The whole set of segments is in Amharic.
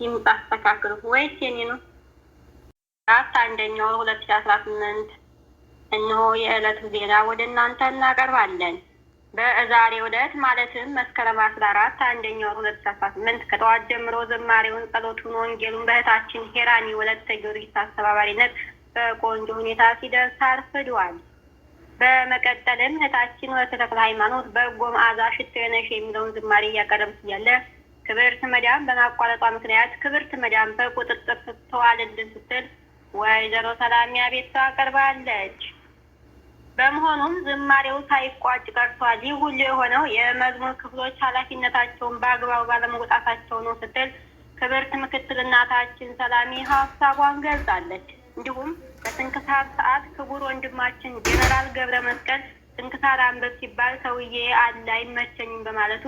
ይምጣ አስተካክሉ ወይስ የኔ ነው? 1/1/2018 እነሆ የዕለቱ ዜና ወደ እናንተ እናቀርባለን። በዛሬው ዕለት ማለትም መስከረም 14 1/1/2018 ከጠዋት ጀምሮ ዝማሬውን፣ ጸሎቱን፣ ወንጌሉን በእህታችን ሄራኒ ወለተ ጊዮርጊስ አስተባባሪነት በቆንጆ ሁኔታ ሲደርስ አርፍዷል። በመቀጠልም እህታችን ወለተ ተክለ ሃይማኖት በጎ መዓዛ ሽቶ ነሽ የሚለውን ዝማሬ እያቀረበች እያለ ክብርት መዳም በማቋረጧ ምክንያት ክብርት መዳም በቁጥጥር ስትዋልልን ስትል ወይዘሮ ሰላሚያ ቤቷ አቀርባለች። በመሆኑም ዝማሬው ሳይቋጭ ቀርቷል። ይህ ሁሉ የሆነው የመዝሙር ክፍሎች ኃላፊነታቸውን በአግባቡ ባለመውጣታቸው ነው ስትል ክብርት ምክትል እናታችን ሰላሚ ሀሳቧን ገልጻለች። እንዲሁም በስንክሳር ሰዓት ክቡር ወንድማችን ጄኔራል ገብረ መስቀል ስንክሳር አንብብ ሲባል ሰውዬ አለ አይመቸኝም በማለቱ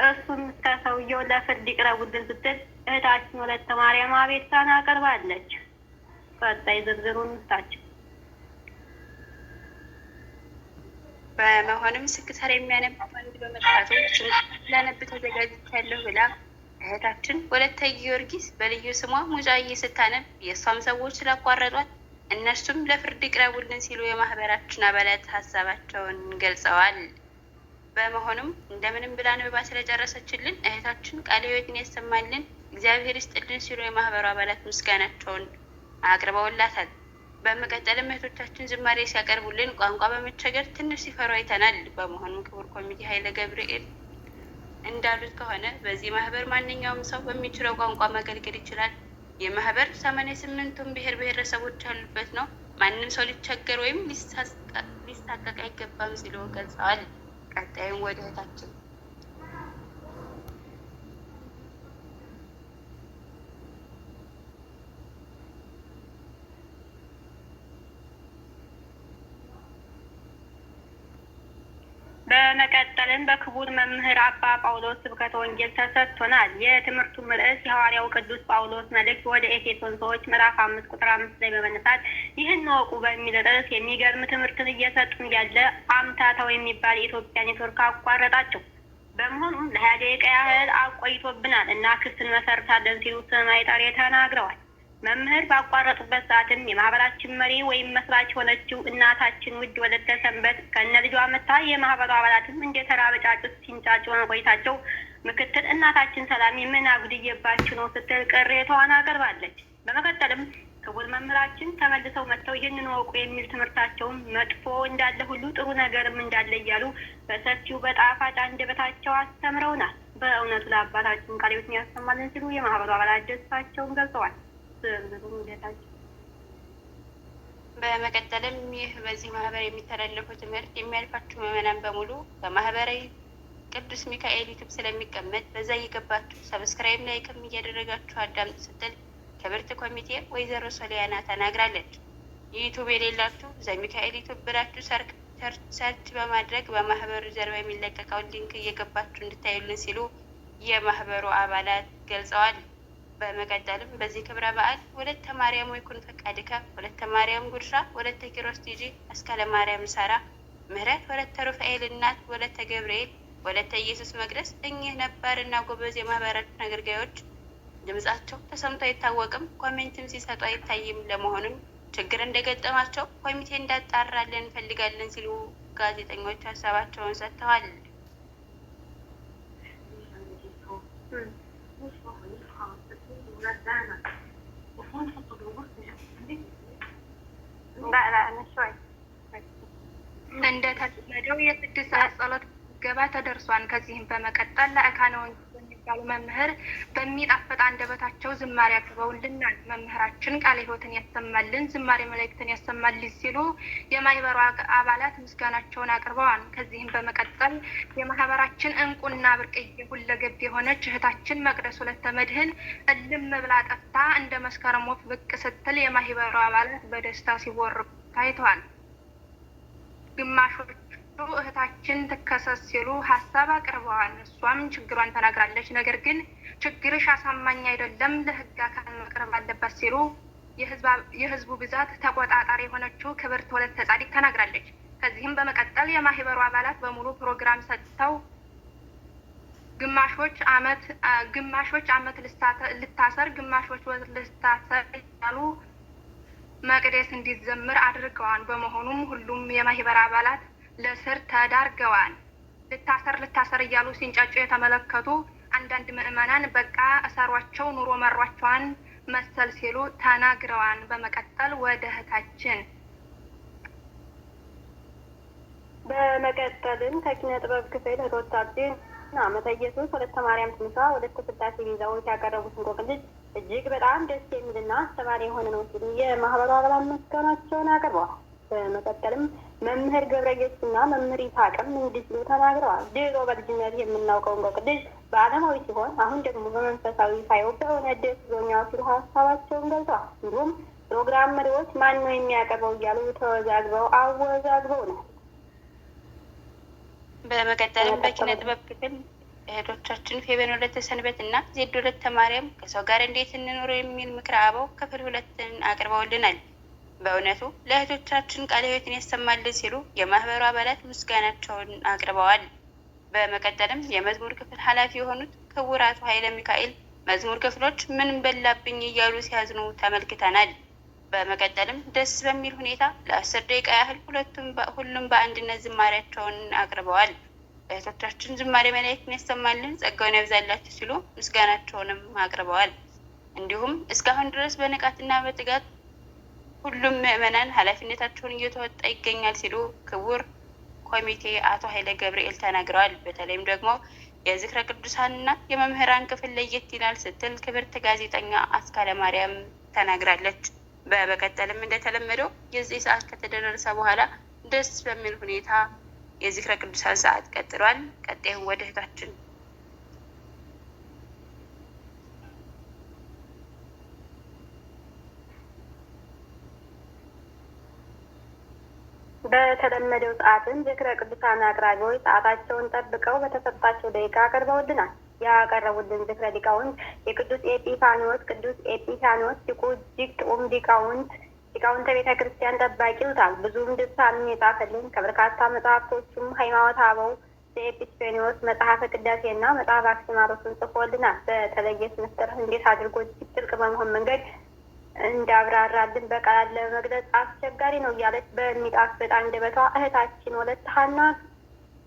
እሱም እስከ ሰውየው ለፍርድ ይቅረቡልን ስትል እህታችን ወለተ ማርያም አቤቱታን አቀርባለች። ቀጣይ ዝርዝሩን እንስታችን። በመሆኑም ስንክሳር የሚያነብ ወንድ በመጥፋቱ ስንክሳር ላነብ ተዘጋጅቻለሁ ብላ እህታችን ወለተ ጊዮርጊስ በልዩ ስሟ ሙጫዬ ስታነብ የእሷም ሰዎች ስላቋረጧት እነሱም ለፍርድ ይቅረቡልን ሲሉ የማህበራችን አባላት ሀሳባቸውን ገልጸዋል። በመሆኑም እንደምንም ብላ አንብባ ስለጨረሰችልን እህታችን ቃለ ሕይወትን ያሰማልን እግዚአብሔር ይስጥልን ሲሉ የማህበሩ አባላት ምስጋናቸውን አቅርበውላታል። በመቀጠልም እህቶቻችን ዝማሬ ሲያቀርቡልን ቋንቋ በመቸገር ትንሽ ሲፈሩ አይተናል። በመሆኑም ክቡር ኮሚቴ ኃይለ ገብርኤል እንዳሉት ከሆነ በዚህ ማህበር ማንኛውም ሰው በሚችለው ቋንቋ ማገልገል ይችላል። የማህበር 88ቱም ብሔር ብሔረሰቦች ያሉበት ነው። ማንም ሰው ሊቸገር ወይም ሊሳቀቅ አይገባም ሲሉ ገልጸዋል። ቀጣዩም ወደ እህታችን በመቀጠልም በክቡር መምህር አባ ጳውሎስ ስብከተ ወንጌል ተሰጥቶናል። የትምህርቱ ርዕስ የሐዋርያው ቅዱስ ጳውሎስ መልእክት ወደ ኤፌሶን ሰዎች ምዕራፍ 5 ቁጥር 5 ላይ በመነሳት ይህን እወቁ በሚል ርዕስ የሚገርም ትምህርትን እየሰጡን ያለ አምታታው የሚባል የኢትዮጵያ ኔትወርክ አቋረጣቸው። በመሆኑም ለ20 ደቂቃ ያህል አቆይቶብናል እና ክስ እንመሰርታለን ሲሉ ሰማይ ጠሪ ተናግረዋል። መምህር ባቋረጡበት ሰዓትም የማህበራችን መሪ ወይም መስራች የሆነችው እናታችን ውድ ወለተ ሰንበት ከነ ልጇ መታ የማህበሩ አባላትም እንደ ተራ በጫጩት ሲንጫጩ መቆየታቸው ምክትል እናታችን ሰላሚ ምን አጉድዬባችሁ ነው ስትል ቅሬታዋን አቀርባለች። በመቀጠልም ክቡር መምህራችን ተመልሰው መጥተው ይህንን ወቁ የሚል ትምህርታቸውን መጥፎ እንዳለ ሁሉ ጥሩ ነገርም እንዳለ እያሉ በሰፊው በጣፋጭ አንደበታቸው አስተምረውናል። በእውነቱ ለአባታችን ቃለ ሕይወትን ያሰማልን ሲሉ የማህበሩ አባላት ደስታቸውን ገልጸዋል። በመቀጠልም ይህ በዚህ ማህበር የሚተላለፉ ትምህርት የሚያልፋችሁ ምዕመናን በሙሉ በማህበራዊ ቅዱስ ሚካኤል ዩቱብ ስለሚቀመጥ በዛ እየገባችሁ ሰብስክራይብ ላይክም እያደረጋችሁ አዳምጡ ስትል ክብርት ኮሚቴ ወይዘሮ ሶሊያና ተናግራለች። ዩቱብ የሌላችሁ ዘሚካኤል ዩቱብ ብላችሁ ሰርች በማድረግ በማህበሩ ጀርባ የሚለቀቀውን ሊንክ እየገባችሁ እንድታዩልን ሲሉ የማህበሩ አባላት ገልጸዋል። በመቀጠልም በዚህ ክብረ በዓል ወለተ ማርያም ወይኩን ፈቃድከ፣ ወለተ ማርያም ጉድሻ፣ ወለተ ኪሮስ ቲጂ፣ አስካለ ማርያም ሳራ፣ ምህረት፣ ወለተ ሩፋኤል እናት፣ ወለተ ገብርኤል፣ ወለተ ኢየሱስ መቅደስ እኚህ ነባርና ጎበዝ የማህበራችን አገልጋዮች ድምጻቸው ተሰምቶ አይታወቅም፣ ኮሜንትም ሲሰጡ አይታይም። ለመሆኑም ችግር እንደገጠማቸው ኮሚቴ እንዳጣራለን እንፈልጋለን ሲሉ ጋዜጠኞች ሀሳባቸውን ሰጥተዋል። እንደተለመደው የ6 ሰዓት ጸሎት ገባ ተደርሷል። ከዚህም በመቀጠል ለአካነ ወንጌል የሚባሉ መምህር በሚጣፍጥ አንደበታቸው ዝማሬ አቅርበውልናል። መምህራችን ቃለ ሕይወትን ያሰማልን፣ ዝማሬ መላእክትን ያሰማልን ሲሉ የማህበሩ አባላት ምስጋናቸውን አቅርበዋል። ከዚህም በመቀጠል የማህበራችን እንቁና ብርቅዬ ሁለገብ የሆነች እህታችን መቅደስ ወለተ መድህን እልም ብላ ጠፍታ እንደ መስከረም ወፍ ብቅ ስትል የማህበሩ አባላት በደስታ ሲቦርቁ ታይተዋል። ግማሾቹ እህታችን ትከሰስ ሲሉ ሀሳብ አቅርበዋል። እሷም ችግሯን ተናግራለች። ነገር ግን ችግርሽ አሳማኝ አይደለም፣ ለህግ አካል መቅረብ አለባት ሲሉ የህዝቡ ብዛት ተቆጣጣሪ የሆነችው ክብርት ወለተ ጻዲቅ ተናግራለች። ከዚህም በመቀጠል የማህበሩ አባላት በሙሉ ፕሮግራም ሰጥተው ግማሾች አመት ልታሰር፣ ግማሾች ወር ልታሰር እያሉ መቅደስ እንዲዘምር አድርገዋል። በመሆኑም ሁሉም የማህበር አባላት ለስር ተዳርገዋል። ልታሰር እያሉ ሲንጫጩ የተመለከቱ አንዳንድ ምዕመናን በቃ እሰሯቸው ኑሮ መሯቸዋን መሰል ሲሉ ተናግረዋል። በመቀጠል ወደ እህታችን በመቀጠልም ከኪነ ጥበብ ክፍል እህቶቻችን ዓመተ ኢየሱስ ወለተ ማርያም ትንሿ ወለተ ስላሴ ቤዛዊት ያቀረቡት እንቆቅልሽ እጅግ በጣም ደስ የሚልና አስተማሪ የሆነ ነው ሲሉ የማህበሩ አባላት ምስጋናቸውን አቅርበዋል። በመቀጠልም መምህር ገብረየሱስና መምህር ይስሐቅም እንዲህ ሲሉ ተናግረዋል። ድሮ በልጅነት የምናውቀው እንቆቅልሽ በዓለማዊ ሲሆን አሁን ደግሞ በመንፈሳዊ ሳየው በእውነት ደስ ብሎኛል ሲሉ ሀሳባቸውን ገልጸዋል። እንዲሁም ፕሮግራም መሪዎች ማን ነው የሚያቀርበው እያሉ ተወዛግበው አወዛግበው ነው። በመቀጠልም በኪነ ጥበብ ክፍል እህቶቻችን ፌበን ወለተ ሰንበት እና ዜድ ወለተ ማርያም ከሰው ጋር እንዴት እንኖር የሚል ምክረ አበው ክፍል 2ን አቅርበውልናል። በእውነቱ ለእህቶቻችን ቃለ ሕይወትን ያሰማልን ሲሉ የማህበሩ አባላት ምስጋናቸውን አቅርበዋል። በመቀጠልም የመዝሙር ክፍል ኃላፊ የሆኑት ክቡር አቶ ኃይለ ሚካኤል መዝሙር ክፍሎች ምን በላብኝ እያሉ ሲያዝኑ ተመልክተናል። በመቀጠልም ደስ በሚል ሁኔታ ለ10 ደቂቃ ያህል ሁሉም በአንድነት ዝማሬያቸውን አቅርበዋል። እህቶቻችን ዝማሬ መላእክትን ያሰማልን ጸጋውን ያብዛላችሁ ሲሉ ምስጋናቸውንም አቅርበዋል። እንዲሁም እስካሁን ድረስ በንቃትና በትጋት ሁሉም ምዕመናን ኃላፊነታቸውን እየተወጣ ይገኛል ሲሉ ክቡር ኮሚቴ አቶ ኃይለ ገብርኤል ተናግረዋል። በተለይም ደግሞ የዝክረ ቅዱሳንና የመምህራን ክፍል ለየት ይላል ስትል ክብርት ጋዜጠኛ አስካለ ማርያም ተናግራለች። በመቀጠልም እንደተለመደው የዚህ ሰዓት ከተደረሰ በኋላ ደስ በሚል ሁኔታ የዝክረ ቅዱሳን ሰዓት ቀጥሏል። ቀጣዩን ወደ እህታችን በተለመደው ሰዓትም ዝክረ ቅዱሳን አቅራቢዎች ሰዓታቸውን ጠብቀው በተሰጣቸው ደቂቃ አቅርበውልናል። ያቀረቡልን ዝክረ ሊቃውንት የቅዱስ ኤጲፋኖስ ዲቁ ጥዑም ሊቃውንተ ቤተ ክርስቲያን ጠባቂ ይሉታል። ብዙም ድርሳኑን የጻፈልን ከበርካታ መጽሐፍቶቹም ሃይማኖተ አበው ዘኤጲፋኖስ፣ መጽሐፈ ቅዳሴና መጽሐፈ አክሲማሮስን ጽፎልናል። በተለየ ምስጢር እንዴት አድርጎ ጥልቅ በመሆን መንገድ እንዳብራራልን በቃል ለመግለጽ አስቸጋሪ ነው እያለች በሚጣፍጥ አንደበቷ እህታችን ወለተ ሐና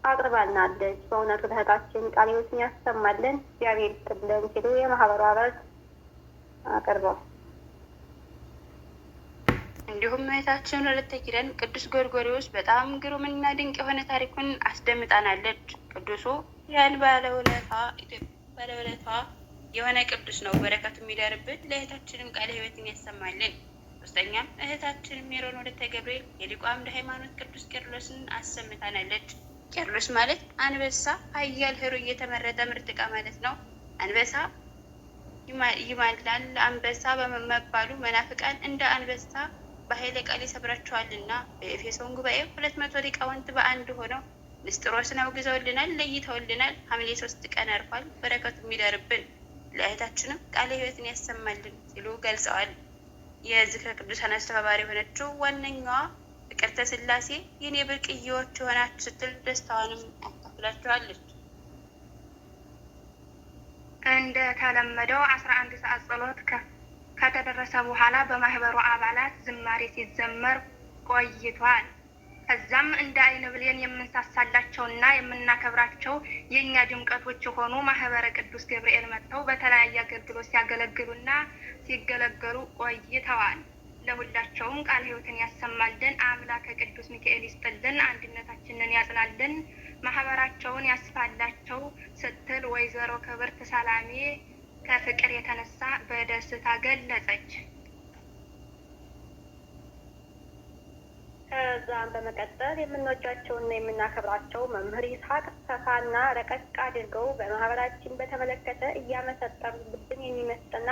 አቅርባልናለች። በእውነቱ ለእህታችን ቃለ ሕይወትን ያሰማልን እግዚአብሔር ይስጥልን ሲሉ የማህበሩ አባላት አቅርበው እንዲሁም እህታችን ወለተ ኪዳን ቅዱስ ጎርጎርዮስ በጣም ግሩምና ድንቅ የሆነ ታሪኩን አስደምጣናለች። ቅዱሱ ያን ባለውለታ የሆነ ቅዱስ ነው። በረከቱ የሚደርብን ለእህታችንም ቃለ ሕይወትን ያሰማልን። ሶስተኛም እህታችን ሜሮን ወለተ ገብርኤል የሊቁ አምደ ሃይማኖት ቅዱስ ቄርሎስን አሰምታናለች። ቄርሎስ ማለት አንበሳ ኃያል ህሩይ የተመረጠ ምርጥ ዕቃ ማለት ነው። አንበሳ ይማላል። አንበሳ በመባሉ መናፍቃን እንደ አንበሳ በኃይለ ቃል ይሰብራቸዋልና በኤፌሶን ጉባኤ 200 ሊቃውንት በአንድ ሆነው ንስጥሮስን አውግዘውልናል፣ ለይተውልናል። ሐምሌ 3 ቀን አርፏል። በረከቱ የሚደርብን ለእህታችንም ቃለ ሕይወትን ያሰማልን ሲሉ ገልጸዋል። የዝክረ ቅዱሳን አስተባባሪ የሆነችው ዋነኛዋ ፍቅርተ ስላሴ የኔ ብርቅዬዎች የሆናችሁ ስትል ደስታዋንም አካፍላችኋለች። እንደ ተለመደው 11 ሰዓት ጸሎት ከተደረሰ በኋላ በማህበሩ አባላት ዝማሬ ሲዘመር ቆይቷል። ከዛም እንደ አይን ብሌን የምንሳሳላቸውና የምናከብራቸው የእኛ ድምቀቶች የሆኑ ማህበረ ቅዱስ ገብርኤል መጥተው በተለያየ አገልግሎት ሲያገለግሉና ሲገለገሉ ቆይተዋል። ለሁላቸውም ቃለ ሕይወትን ያሰማልን፣ አምላከ ቅዱስ ሚካኤል ይስጥልን፣ አንድነታችንን ያጽናልን፣ ማህበራቸውን ያስፋላቸው ስትል ወይዘሮ ክብርት ሰላሜ ከፍቅር የተነሳ በደስታ ገለጸች። ከዛም በመቀጠል የምንወዳቸውና የምናከብራቸው መምህር ይስሐቅ ሰፋና ረቀቅ አድርገው በማህበራችን በተመለከተ እያመሰጠሩብን የሚመስጥና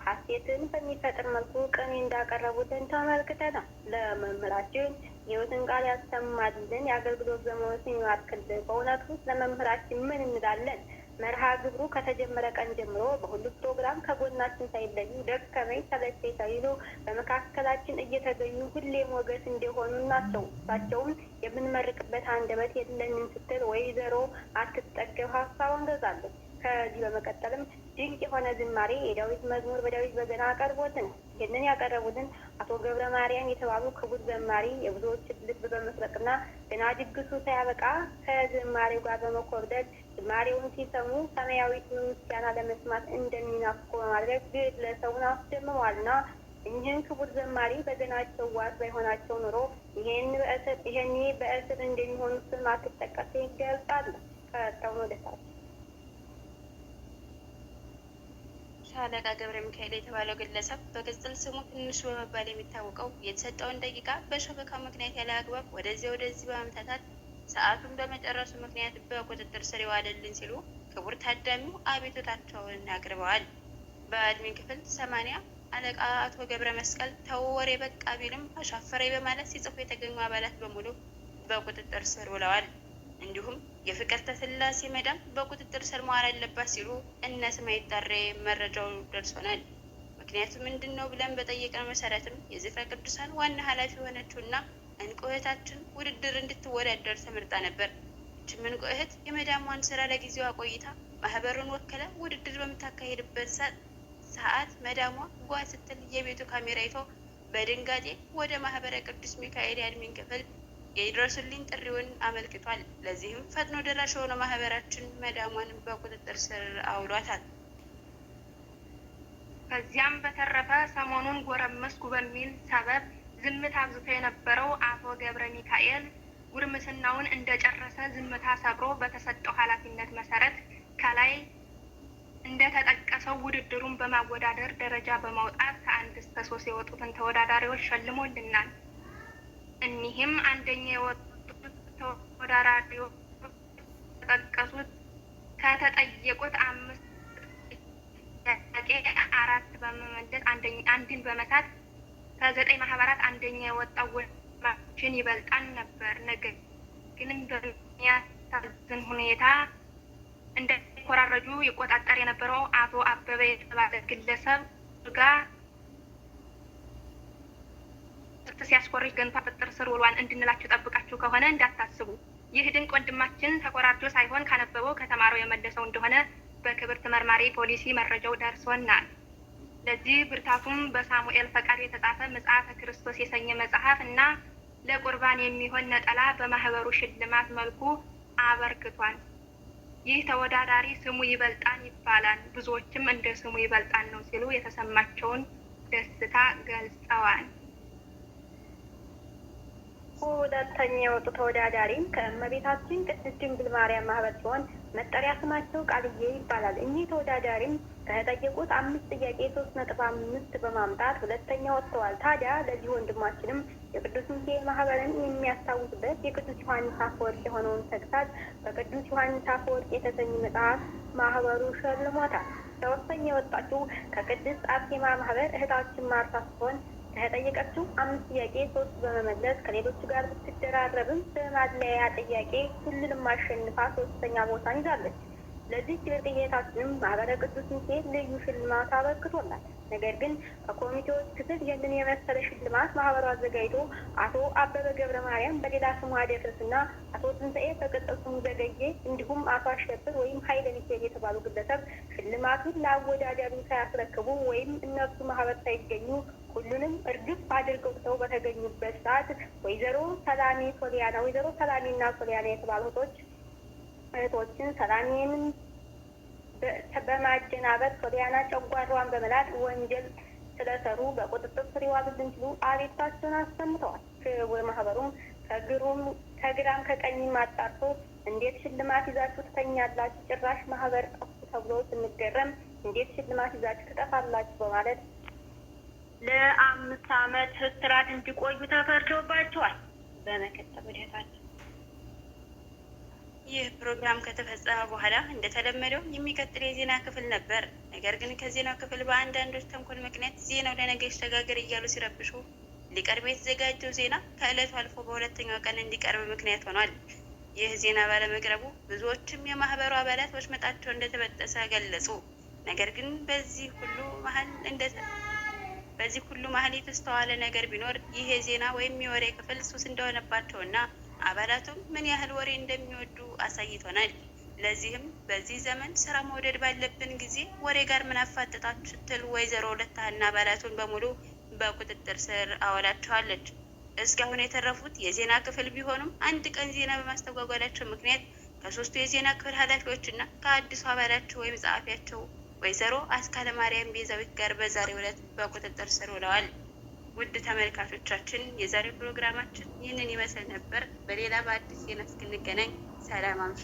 ሀሴትን በሚፈጥር መልኩ ቅኔ እንዳቀረቡትን ተመልክተናል። ለመምህራችን የሕይወትን ቃል ያሰማልን፣ የአገልግሎት ዘመኑን ይባርክልን። በእውነቱ ለመምህራችን ምን እንላለን? መርሃ ግብሩ ከተጀመረ ቀን ጀምሮ በሁሉ ፕሮግራም ከጎናችን ሳይለዩ ደከመኝ ሰለቸኝ ሳይሉ በመካከላችን እየተገኙ ሁሌም ሞገስ እንደሆኑ ናቸው። እሳቸውም የምንመርቅበት አንደበት የለንም ስትል ወይዘሮ አትጠገብ ሀሳቧን ገልጻለች። ከዚህ በመቀጠልም ድንቅ የሆነ ዝማሬ የዳዊት መዝሙር በዳዊት በገና አቀርቦትን ይህንን ያቀረቡልን አቶ ገብረ ማርያም የተባሉ ክቡር ዘማሪ የብዙዎችን ልብ በመስረቅና ገና ድግሱ ሳያበቃ ከዝማሬው ጋር በመኮብደል ዝማሬውን ሲሰሙ ሰማያዊትን ምስጋና ለመስማት እንደሚናፍቁ በማድረግ ግለሰቡን አስደምመዋልና እኚህን ክቡር ዘማሪ በገናቸው ዋስ ባይሆናቸው ኑሮ ይሄኔ በእስር እንደሚሆኑ ስም አትጠቀስ ይገልጻሉ። ቀጣውን ወደ ታች ሻለቃ ገብረ ሚካኤል የተባለው ግለሰብ በቅጽል ስሙ ትንሹ በመባል የሚታወቀው የተሰጠውን ደቂቃ በሸበካ ምክንያት ያለ አግባብ ወደዚህ በማምታታት ሰዓቱን በመጨረሱ ምክንያት በቁጥጥር ስር ይዋልልን ሲሉ ክቡር ታዳሚው አቤቱታቸውን አቅርበዋል። በአድሚን ክፍል 80 አለቃ አቶ ገብረ መስቀል ተው ወሬ በቃ ቢልም አሻፈረኝ በማለት ሲጽፉ የተገኙ አባላት በሙሉ በቁጥጥር ስር ውለዋል። እንዲሁም የፍቅርተ ስላሴ መዳም በቁጥጥር ስር መዋል አለባት ሲሉ እነ ስማይ ጠሬ መረጃው ደርሶናል። ምክንያቱ ምንድን ነው ብለን በጠየቅነው መሰረትም የዝክረ ቅዱሳን ዋና ኃላፊ የሆነችውና እንቁ እህታችን ውድድር እንድትወዳደር ተመርጣ ነበር። ይህችም እንቁ እህት የመዳሟን ስራ ለጊዜው አቆይታ ማህበሩን ወከለ ውድድር በምታካሄድበት ሰዓት መዳሟ ጓ ስትል የቤቱ ካሜራ አይቶ በድንጋጤ ወደ ማህበረ ቅዱስ ሚካኤል የአድሚን ክፍል የድረሱልኝ ጥሪውን አመልክቷል። ለዚህም ፈጥኖ ደራሽ የሆነ ማህበራችን መዳሟን በቁጥጥር ስር አውሏታል። ከዚያም በተረፈ ሰሞኑን ጎረመስኩ በሚል ሰበብ ዝምታ አብዝቶ የነበረው አቶ ገብረ ሚካኤል ጉርምስናውን እንደጨረሰ ዝምታ ሰብሮ በተሰጠው ኃላፊነት መሰረት ከላይ እንደተጠቀሰው ውድድሩን በማወዳደር ደረጃ በማውጣት ከ1 እስከ 3 የወጡትን ተወዳዳሪዎች ሸልሞልናል። እኒህም አንደኛ የወጡት ተወዳዳሪዎች ተጠቀሱት ከተጠየቁት 5 ጥያቄ 4 በመመለስ አንድን በመሳት ከ9 ማህበራት አንደኛ የወጣው ወንድማችን ይበልጣል ነበር። ነገር ግን በሚያሳዝን ሁኔታ እንደኮራረጁ ይቆጣጠር የነበረው አቶ አበበ የተባለ ግለሰብ ጋር ሲያስኮርጅ ገንታ ቁጥጥር ስር ውሏን እንድንላችሁ ጠብቃችሁ ከሆነ እንዳታስቡ። ይህ ድንቅ ወንድማችን ተኮራርጆ ሳይሆን ካነበበው ከተማረው የመለሰው እንደሆነ በክብርት መርማሪ ፖሊሲ መረጃው ደርሶናል። ለዚህ ብርታቱም በሳሙኤል ፈቃድ የተጻፈ መጽሐፈ ክርስቶስ የሰኘ መጽሐፍ እና ለቁርባን የሚሆን ነጠላ በማህበሩ ሽልማት መልኩ አበርክቷል። ይህ ተወዳዳሪ ስሙ ይበልጣን ይባላል። ብዙዎችም እንደ ስሙ ይበልጣን ነው ሲሉ የተሰማቸውን ደስታ ገልጸዋል። ሁለተኛ የወጡ ተወዳዳሪም ከእመቤታችን ቅድስት ድንግል ማርያም ማህበር ሲሆን መጠሪያ ስማቸው ቃልዬ ይባላል። እኚህ ተወዳዳሪም ከተጠየቁት 5 ጥያቄ 3.5 በማምጣት ሁለተኛ ወጥተዋል። ታዲያ ለዚህ ወንድማችንም የቅዱስ ሚካኤል ማህበርን የሚያስታውስበት የቅዱስ ዮሐንስ አፈወርቅ የሆነውን ተግሳጽ በቅዱስ ዮሐንስ አፈወርቅ የተሰኘ መጽሐፍ ማህበሩ ሸልሞታል። ሶስተኛ የወጣችው ከቅድስት አርሴማ ማህበር እህታችን ማርታ ሲሆን ከተጠየቀችው 5 ጥያቄ 3 በመመለስ ከሌሎች ጋር ብትደራረብም በማለያ ጥያቄ ሁሉንም አሸንፋ 3ኛ ቦታን ይዛለች። ለዚህ ጥያቄታችንም ማህበረ ቅዱስ ሚካኤል ልዩ ሽልማት አበርክቶላል። ነገር ግን ከኮሚቴዎች ክፍል ይህንን የመሰለ ሽልማት ማህበሩ አዘጋጅቶ አቶ አበበ ገብረ ማርያም በሌላ ስሙ አደፍርስና አቶ ትንሣኤ በቅጽል ስሙ ዘገየ እንዲሁም አቶ አሸብር ወይም ኃይለ ሚካኤል የተባሉ ግለሰብ ሽልማቱን ለአወዳዳሪው ሳያስረክቡ ወይም እነሱ ማህበር ሳይገኙ ሁሉንም እርግፍ አድርገው ሰው በተገኙበት ሰዓት ወይዘሮ ሰላሜና ሶሊያና የተባሉ እህቶችን ሰላሜንን በማጀናበር ሶሊያና ጨጓራዋን በመላጥ ወንጀል ስለሰሩ በቁጥጥር ስር ይዋሉልን ሲሉ አቤቱታቸውን አሰምተዋል። ክቡር ማህበሩም ከግራም ከቀኝም አጣርቶ እንዴት ሽልማት ይዛችሁ ትተኛላችሁ? ጭራሽ ማህበር ጠፉ ተብሎ ስንገረም እንዴት ሽልማት ይዛችሁ ትጠፋላችሁ? በማለት ለ5 ዓመት እስራት እንዲቆዩ ተፈርዶባቸዋል። በመቀጠል ወደታችን ይህ ፕሮግራም ከተፈጸመ በኋላ እንደተለመደው የሚቀጥል የዜና ክፍል ነበር። ነገር ግን ከዜናው ክፍል በአንዳንዶች ተንኮል ምክንያት ዜናው ለነገ ይሸጋገር እያሉ ሲረብሹ ሊቀርብ የተዘጋጀው ዜና ከዕለቱ አልፎ በሁለተኛው ቀን እንዲቀርብ ምክንያት ሆኗል። ይህ ዜና ባለመቅረቡ ብዙዎችም የማህበሩ አባላት ወሽመጣቸው እንደተበጠሰ ገለጹ። ነገር ግን በዚህ ሁሉ መሀል የተስተዋለ ነገር ቢኖር ይህ የዜና ወይም የወሬ ክፍል ሱስ እንደሆነባቸውና አባላቱም ምን ያህል ወሬ እንደሚወዱ አሳይቶናል። ለዚህም በዚህ ዘመን ስራ መውደድ ባለብን ጊዜ ወሬ ጋር ምን አፋጠጣችሁ ስትል ወይዘሮ ሁለታና አባላቱን በሙሉ በቁጥጥር ስር አዋላቸዋለች። እስካሁን የተረፉት የዜና ክፍል ቢሆኑም አንድ ቀን ዜና በማስተጓጓላቸው ምክንያት ከሶስቱ የዜና ክፍል ኃላፊዎችና ከአዲሱ አባላቸው ወይም ጸሐፊያቸው ወይዘሮ አስካለ ማርያም ቤዛዊት ጋር በዛሬው ዕለት በቁጥጥር ስር ውለዋል። ውድ ተመልካቾቻችን የዛሬው ፕሮግራማችን ይህንን ይመስል ነበር። በሌላ በአዲስ ዜና እስክንገናኝ ሰላም አምሹ።